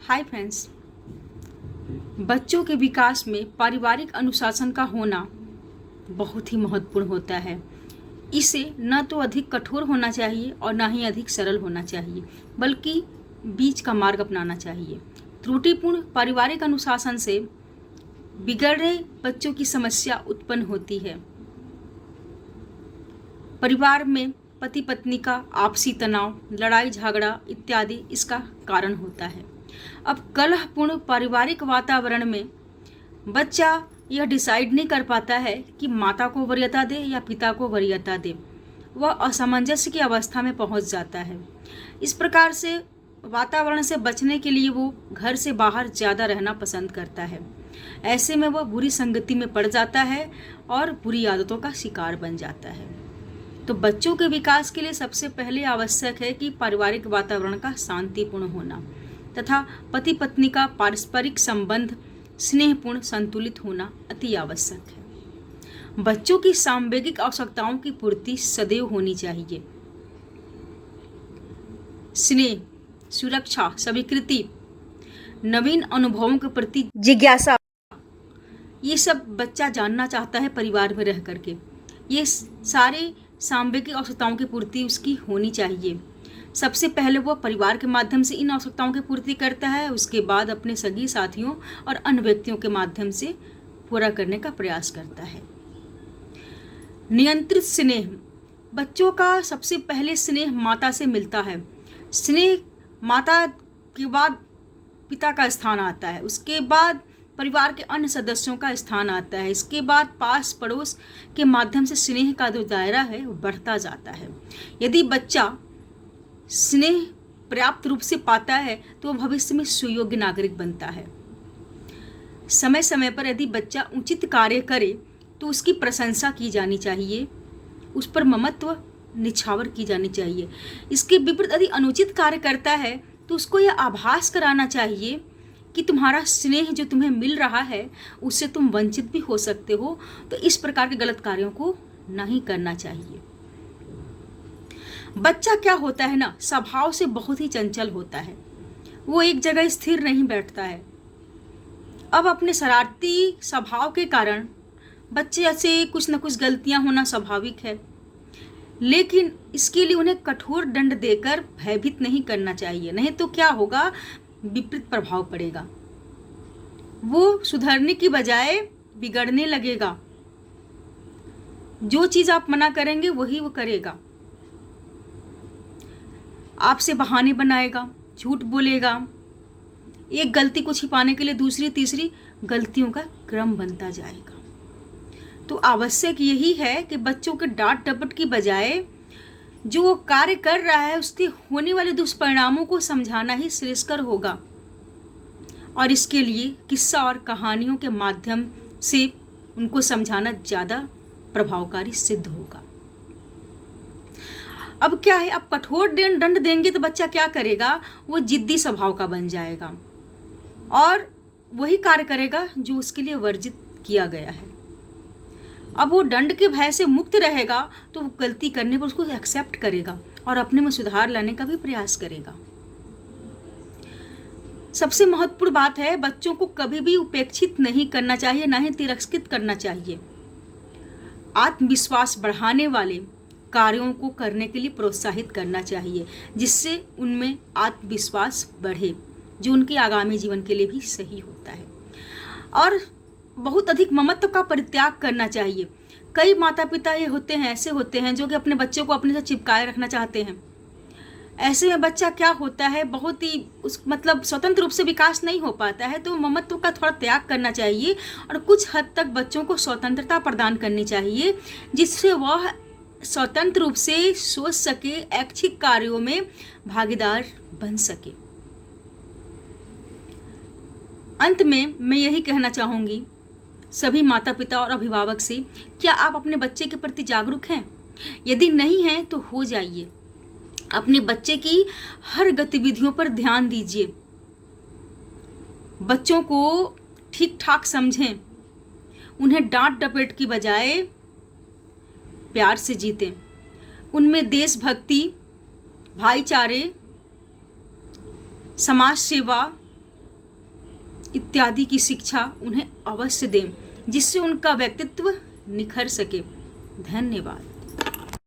Hi friends. बच्चों के विकास में पारिवारिक अनुशासन का होना बहुत ही महत्वपूर्ण होता है। इसे न तो अधिक कठोर होना चाहिए और न ही अधिक सरल होना चाहिए, बल्कि बीच का मार्ग अपनाना चाहिए। त्रुटिपूर्ण पारिवारिक अनुशासन से बिगड़ रहे बच्चों की समस्या उत्पन्न होती है। परिवार में पति पत्नी का आपसी तनाव, लड़ाई झगड़ा इत्यादि इसका कारण होता है। अब कलहपूर्ण पारिवारिक वातावरण में बच्चा यह डिसाइड नहीं कर पाता है कि माता को वरीयता दे या पिता को वरीयता दे। वह असमंजस की अवस्था में पहुंच जाता है। इस प्रकार से वातावरण से बचने के लिए वो घर से बाहर ज़्यादा रहना पसंद करता है। ऐसे में वह बुरी संगति में पड़ जाता है और बुरी आदतों का शिकार बन जाता है। तो बच्चों के विकास के लिए सबसे पहले आवश्यक है कि पारिवारिक वातावरण का शांतिपूर्ण होना तथा पति पत्नी का पारस्परिक संबंध स्नेहपूर्ण संतुलित होना अति आवश्यक है। बच्चों की सांवेगिक आवश्यकताओं की पूर्ति सदैव होनी चाहिए। स्नेह, सुरक्षा, स्वीकृति, नवीन अनुभवों के प्रति जिज्ञासा, ये सब बच्चा जानना चाहता है परिवार में रह करके। ये सारे सांवेगिक आवश्यकताओं की पूर्ति उसकी होनी चाहिए। सबसे पहले वह परिवार के माध्यम से इन आवश्यकताओं की पूर्ति करता है, उसके बाद अपने सगी साथियों और अन्य व्यक्तियों के माध्यम से पूरा करने का प्रयास करता है। नियंत्रित स्नेह, बच्चों का सबसे पहले स्नेह माता से मिलता है। स्नेह माता के बाद पिता का स्थान आता है, उसके बाद परिवार के अन्य सदस्यों का स्थान आता है, इसके बाद पास पड़ोस के माध्यम से स्नेह का जो दायरा है वो बढ़ता जाता है। यदि बच्चा स्नेह पर्याप्त रूप से पाता है तो वह भविष्य में सुयोग्य नागरिक बनता है। समय समय पर यदि बच्चा उचित कार्य करे तो उसकी प्रशंसा की जानी चाहिए, उस पर ममत्व निछावर की जानी चाहिए। इसके विपरीत यदि अनुचित कार्य करता है तो उसको यह आभास कराना चाहिए कि तुम्हारा स्नेह जो तुम्हें मिल रहा है उससे तुम वंचित भी हो सकते हो। तो इस प्रकार के गलत कार्यों को नहीं करना चाहिए। बच्चा क्या होता है ना, स्वभाव से बहुत ही चंचल होता है, वो एक जगह स्थिर नहीं बैठता है। अब अपने शरारती स्वभाव के कारण बच्चे से कुछ न कुछ गलतियां होना स्वाभाविक है, लेकिन इसके लिए उन्हें कठोर दंड देकर भयभीत नहीं करना चाहिए। नहीं तो क्या होगा, विपरीत प्रभाव पड़ेगा। वो सुधरने की बजाय बिगड़ने लगेगा। जो चीज आप मना करेंगे वही वो करेगा। आपसे बहाने बनाएगा, झूठ बोलेगा, एक गलती को छिपाने के लिए दूसरी तीसरी गलतियों का क्रम बनता जाएगा। तो आवश्यक यही है कि बच्चों के डांट डपट की बजाय जो वो कार्य कर रहा है उसके होने वाले दुष्परिणामों को समझाना ही श्रेयस्कर होगा, और इसके लिए किस्सा और कहानियों के माध्यम से उनको समझाना ज़्यादा प्रभावकारी सिद्ध होगा। अब क्या है, अब कठोर दंड देंगे तो बच्चा क्या करेगा, वो जिद्दी स्वभाव का बन जाएगा और वही कार्य करेगा जो उसके लिए वर्जित किया गया है। अब वो दंड के भय से मुक्त रहेगा तो वो गलती करने पर उसको एक्सेप्ट करेगा और अपने में सुधार लाने का भी प्रयास करेगा। सबसे महत्वपूर्ण बात है, बच्चों को कभी भी उपेक्षित नहीं करना चाहिए, ना ही तिरस्कृत करना चाहिए। आत्मविश्वास बढ़ाने वाले कार्यों को करने के लिए प्रोत्साहित करना चाहिए, जिससे उनमें आत्मविश्वास बढ़े, जो उनके आगामी जीवन के लिए भी सही होता है। और बहुत अधिक ममत्व का परित्याग करना चाहिए। कई माता पिता ये होते हैं, ऐसे होते हैं जो कि अपने बच्चों को अपने से चिपकाए रखना चाहते हैं। ऐसे में बच्चा क्या होता है, बहुत ही स्वतंत्र रूप से विकास नहीं हो पाता है। तो ममत्व का थोड़ा त्याग करना चाहिए और कुछ हद तक बच्चों को स्वतंत्रता प्रदान करनी चाहिए, जिससे वह स्वतंत्र रूप से सोच सके, ऐच्छिक कार्यों में भागीदार बन सके। अंत में मैं यही कहना चाहूँगी सभी माता पिता और अभिभावक से, क्या आप अपने बच्चे के प्रति जागरूक हैं? यदि नहीं हैं तो हो जाइए। अपने बच्चे की हर गतिविधियों पर ध्यान दीजिए। बच्चों को ठीक ठाक समझें, उन्हें डांट डपेट की बजाय प्यार से जीतें। उनमें देशभक्ति, भाईचारे, समाज सेवा इत्यादि की शिक्षा उन्हें अवश्य दें, जिससे उनका व्यक्तित्व निखर सके। धन्यवाद।